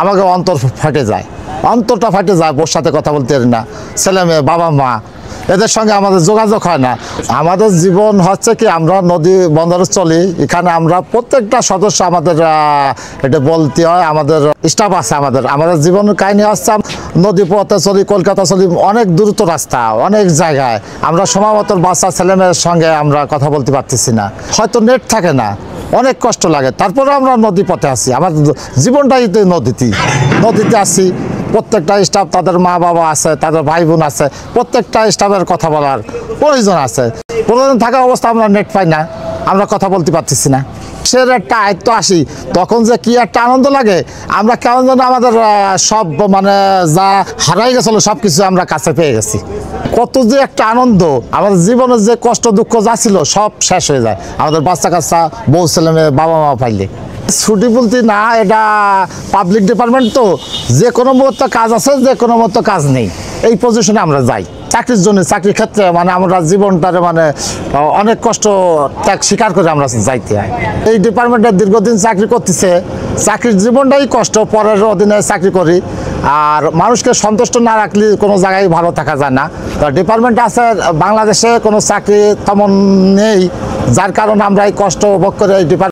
আমাকে অন্তর ফাটে যায়, অন্তরটা ফাটে যায়। বোর সাথে কথা বলতে পারি না, ছেলে মেয়ে, বাবা মা, এদের সঙ্গে আমাদের যোগাযোগ হয় না। আমাদের জীবন হচ্ছে কি, আমরা নদী বন্দরে চলি, এখানে আমরা প্রত্যেকটা সদস্য আমাদের এটা বলতে হয়, আমাদের স্টাফ আছে। আমাদের জীবনের কাহিনী হচ্ছে নদী পথে চলি, কলকাতা চলি, অনেক দ্রুত রাস্তা, অনেক জায়গায় আমরা সময় মতো বাচ্চা ছেলেমেয়ের সঙ্গে আমরা কথা বলতে পারতেছি না, হয়তো নেট থাকে না, অনেক কষ্ট লাগে। তারপরে আমরা নদী পথে আসি, আমার জীবনটাই তো নদীতে আসি। প্রত্যেকটা স্টাফ, তাদের মা বাবা আছে, তাদের ভাই বোন আছে, প্রত্যেকটা স্টাফের কথা বলার প্রয়োজন আছে। প্রয়োজন থাকা অবস্থা আমরা নেট পাই না, আমরা কথা বলতে পারতেছি না। সে একটা আয়ত্ত আসি, তখন যে কি একটা আনন্দ লাগে, আমরা কেমন যেন আমাদের সব মানে যা হারাই গেছিলো সব কিছু আমরা কাছে পেয়ে গেছি। কত যে একটা আনন্দ, আমাদের জীবনের যে কষ্ট দুঃখ যা ছিল সব শেষ হয়ে যায় আমাদের বাচ্চা কাচ্চা, বউ ছেলে মেয়ে, বাবা মা পাইলে। ছুটি বলতে না, এটা পাবলিক ডিপার্টমেন্ট, তো যে কোনো মুহূর্তে কাজ আছে, যে কোনো মুহূর্তে কাজ নেই, এই পজিশনে আমরা যাই চাকরির জন্য। চাকরির ক্ষেত্রে মানে আমরা জীবনটারে মানে অনেক কষ্ট ত্যাগ স্বীকার করে আমরা যাইতে হয়। এই ডিপার্টমেন্টে দীর্ঘদিন চাকরি করতেছে, চাকরির জীবনটাই কষ্ট, পরের অধীনে চাকরি করি। আর মানুষকে সন্তুষ্ট না রাখলে কোনো জায়গায় ভালো থাকা যায় না। তো ডিপার্টমেন্ট আছে বাংলাদেশে, কোনো চাকরি তেমন নেই, যার কারণে আমরা এই কষ্ট ভোগ করে এই ডিপার্টমেন্ট